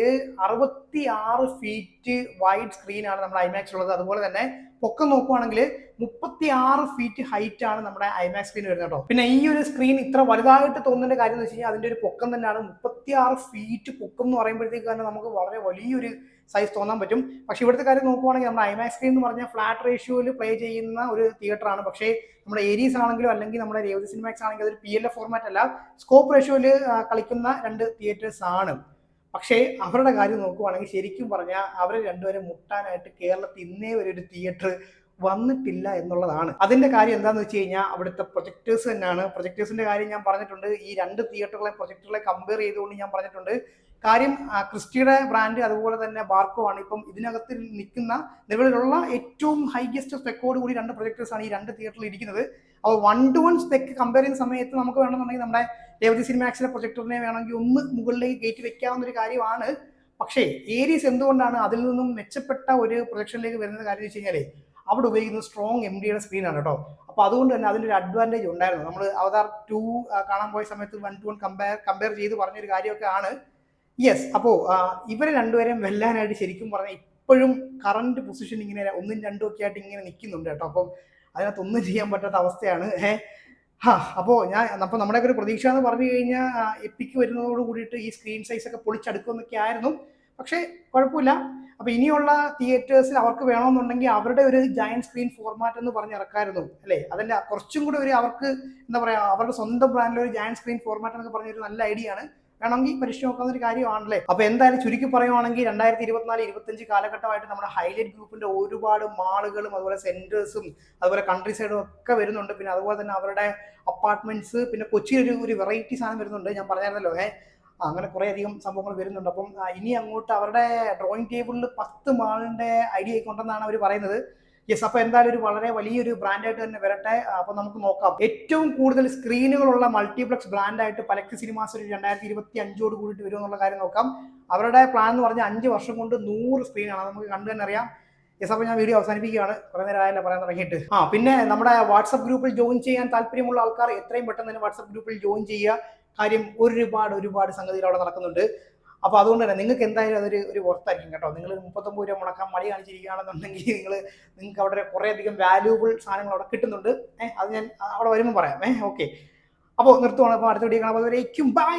66 ഫീറ്റ് വൈഡ് സ്ക്രീനാണ് നമ്മുടെ ഐമാക്സ് ഉള്ളത്, അതുപോലെ തന്നെ പൊക്കം നോക്കുവാണെങ്കിൽ 36 ഫീറ്റ് ഹൈറ്റ് ആണ് നമ്മുടെ ഐമാക്സ് സ്ക്രീൻ വരുന്നത് കേട്ടോ. പിന്നെ ഈ ഒരു സ്ക്രീൻ ഇത്ര വലുതായിട്ട് തോന്നുന്ന കാര്യം എന്ന് വെച്ച് കഴിഞ്ഞാൽ അതിന്റെ ഒരു പൊക്കം തന്നെയാണ്. 36 ഫീറ്റ് പൊക്കം എന്ന് പറയുമ്പോഴത്തേക്ക് തന്നെ നമുക്ക് വളരെ വലിയൊരു സൈസ് തോന്നാൻ പറ്റും. പക്ഷെ ഇവിടുത്തെ കാര്യം നോക്കുവാണെങ്കിൽ നമ്മുടെ ഐമാക്സ് സ്ക്രീൻ എന്ന് പറഞ്ഞാൽ ഫ്ലാറ്റ് റേഷ്യോയിൽ പ്ലേ ചെയ്യുന്ന ഒരു തിയേറ്റർ ആണ്. പക്ഷേ നമ്മുടെ ഏരീസ് ആണെങ്കിലും അല്ലെങ്കിൽ നമ്മുടെ രേവതി സിനിമാക്സ് ആണെങ്കിലും അതൊരു PLF ഫോർമാറ്റ് അല്ല, സ്കോപ്പ് റേഷ്യോയിൽ കളിക്കുന്ന 2 തിയേറ്റേഴ്സ് ആണ്. പക്ഷേ അവരുടെ കാര്യം നോക്കുവാണെങ്കിൽ ശരിക്കും പറഞ്ഞാൽ അവർ രണ്ടുപേരും മുട്ടാനായിട്ട് കേരളത്തിൽ ഇന്നേ വരെ ഒരു തിയേറ്റർ വന്നിട്ടില്ല എന്നുള്ളതാണ്. അതിന്റെ കാര്യം എന്താണെന്ന് വെച്ച് കഴിഞ്ഞാൽ അവിടുത്തെ പ്രൊജക്ടേഴ്സ് തന്നെയാണ്. പ്രൊജക്ടേഴ്സിന്റെ കാര്യം ഞാൻ പറഞ്ഞിട്ടുണ്ട്, ഈ 2 തിയേറ്ററുകളെ പ്രൊജക്ടറുകളെ കമ്പയർ ചെയ്തുകൊണ്ട് ഞാൻ പറഞ്ഞിട്ടുണ്ട്. കാര്യം ക്രിസ്റ്റിയുടെ ബ്രാൻഡ് അതുപോലെ തന്നെ ബാർക്കോ ആണ് ഇപ്പം ഇതിനകത്ത് നിൽക്കുന്ന നിലവിലുള്ള ഏറ്റവും ഹൈഗസ്റ്റ് സ്പെക്കോട് കൂടി 2 പ്രൊജക്ടേഴ്സ് ആണ് ഈ 2 തിയേറ്ററിൽ ഇരിക്കുന്നത്. അപ്പോൾ 1:1 സ്പെക്ക് കമ്പയർ ചെയ്യുന്ന സമയത്ത് നമുക്ക് വേണമെന്നുണ്ടെങ്കിൽ നമ്മുടെ രേവതി സിനിമാക്സിലെ പ്രൊജക്ടറിനെ വേണമെങ്കിൽ ഒന്ന് മുകളിലേക്ക് കയറ്റി വെക്കാവുന്ന ഒരു കാര്യമാണ്. പക്ഷേ ഏരീസ് എന്തുകൊണ്ടാണ് അതിൽ നിന്നും മെച്ചപ്പെട്ട ഒരു പ്രൊജക്ഷനിലേക്ക് വരുന്ന കാര്യം വെച്ച് കഴിഞ്ഞാൽ അവിടെ ഉപയോഗിക്കുന്നത് സ്ട്രോങ് MDയുടെ സ്ക്രീനാണ് കേട്ടോ. അപ്പോൾ അതുകൊണ്ട് തന്നെ അതിൻ്റെ ഒരു അഡ്വാൻറ്റേജ് ഉണ്ടായിരുന്നു. നമ്മൾ അവതാർ 2 കാണാൻ പോയ സമയത്ത് 1:1 കമ്പയർ ചെയ്ത് പറഞ്ഞൊരു കാര്യമൊക്കെ ആണ്. യെസ്, അപ്പോൾ ഇവരെ രണ്ടുപേരെയും വെല്ലാനായിട്ട് ശരിക്കും പറഞ്ഞാൽ ഇപ്പോഴും കറണ്ട് പൊസിഷൻ ഇങ്ങനെ 1ഉം 2ഉം ഒക്കെ ആയിട്ട് ഇങ്ങനെ നിൽക്കുന്നുണ്ട് കേട്ടോ. അപ്പം അതിനകത്തൊന്നും ചെയ്യാൻ പറ്റാത്ത അവസ്ഥയാണ്. അപ്പോൾ നമ്മുടെയൊക്കെ ഒരു പ്രതീക്ഷ എന്ന് പറഞ്ഞു കഴിഞ്ഞാൽ എപ്പിക്ക് വരുന്നതോട് കൂടിയിട്ട് ഈ സ്ക്രീൻ സൈസ് ഒക്കെ പൊളിച്ചെടുക്കുമെന്നൊക്കെ ആയിരുന്നു. പക്ഷേ കുഴപ്പമില്ല. അപ്പോൾ ഇനിയുള്ള തിയേറ്റേഴ്സിൽ അവർക്ക് വേണമെന്നുണ്ടെങ്കിൽ അവരുടെ ഒരു ജയന്റ് സ്ക്രീൻ ഫോർമാറ്റ് എന്ന് പറഞ്ഞ് ഇറക്കായിരുന്നു അല്ലേ. അതിൻ്റെ കുറച്ചും കൂടെ ഒരു അവർക്ക് എന്താ പറയുക, അവരുടെ സ്വന്തം ബ്രാൻഡിലെ ഒരു ജയന്റ് സ്ക്രീൻ ഫോർമാറ്റ് എന്നൊക്കെ പറഞ്ഞൊരു നല്ല ഐഡിയ ആണ്. വേണമെങ്കിൽ പരീക്ഷിച്ച് നോക്കാവുന്ന ഒരു കാര്യമാണല്ലേ. അപ്പോൾ എന്തായാലും ചുരുക്കി പറയുവാണെങ്കിൽ 2024-25 കാലഘട്ടമായിട്ട് നമ്മുടെ ഹൈലൈറ്റ് ഗ്രൂപ്പിന്റെ ഒരുപാട് മാളുകളും അതുപോലെ സെന്റേഴ്സും അതുപോലെ കൺട്രി സൈഡും ഒക്കെ വരുന്നുണ്ട്. പിന്നെ അതുപോലെ തന്നെ അവരുടെ അപ്പാർട്ട്മെന്റ്സ്, പിന്നെ കൊച്ചിയിൽ ഒരു വെറൈറ്റി സാധനം വരുന്നുണ്ട്, ഞാൻ പറഞ്ഞായിരുന്നല്ലോ. അങ്ങനെ കുറേ അധികം സംഭവങ്ങൾ വരുന്നുണ്ട്. അപ്പം ഇനി അങ്ങോട്ട് അവരുടെ ഡ്രോയിങ് ടേബിളിൽ 10 മാളിന്റെ ഐഡിയ കൊണ്ടെന്നാണ് അവർ പറയുന്നത്. യെസ്, അപ്പോൾ എന്തായാലും ഒരു വളരെ വലിയൊരു ബ്രാൻഡായിട്ട് തന്നെ വരട്ടെ. അപ്പോൾ നമുക്ക് നോക്കാം ഏറ്റവും കൂടുതൽ സ്ക്രീനുകളുള്ള മൾട്ടിപ്ലക്സ് ബ്രാൻഡായിട്ട് പലക്സ് സിനിമാസ് ഒരു 2025 കൂടിയിട്ട് വരും എന്നുള്ള കാര്യം നോക്കാം. അവരുടെ പ്ലാൻ എന്ന് പറഞ്ഞാൽ 5 വർഷം കൊണ്ട് 100 സ്ക്രീനാണ്, നമുക്ക് കണ്ടു തന്നെ അറിയാം. യെസ്, അപ്പോൾ ഞാൻ വീഡിയോ അവസാനിപ്പിക്കുകയാണ്, കുറേ നേരം ആയല്ലോ പറയാൻ തുടങ്ങിയിട്ട്. പിന്നെ നമ്മുടെ വാട്സപ്പ് ഗ്രൂപ്പിൽ ജോയിൻ ചെയ്യാൻ താല്പര്യമുള്ള ആൾക്കാർ എത്രയും പെട്ടെന്ന് തന്നെ വാട്സപ്പ് ഗ്രൂപ്പിൽ ജോയിൻ ചെയ്യുക. കാര്യം ഒരുപാട് സംഗതികൾ അവിടെ നടക്കുന്നുണ്ട്. അപ്പോൾ അതുകൊണ്ട് തന്നെ നിങ്ങൾക്ക് എന്തായാലും അതൊരു വർത്തായിരിക്കും കേട്ടോ. നിങ്ങൾ 39 രൂപ മുടക്കാൻ മടി കാണിച്ചിരിക്കുകയാണെന്നുണ്ടെങ്കിൽ നിങ്ങൾക്ക് അവിടെ കുറേ അധികം വാല്യൂബിൾ സാധനങ്ങൾ അവിടെ കിട്ടുന്നുണ്ട്. അത് ഞാൻ അവിടെ വരുമ്പോൾ പറയാം. ഓക്കെ, അപ്പോൾ നിർത്തുവാണ്. അപ്പോൾ അടുത്ത വീഡിയോ കാണാൻ. ബൈ.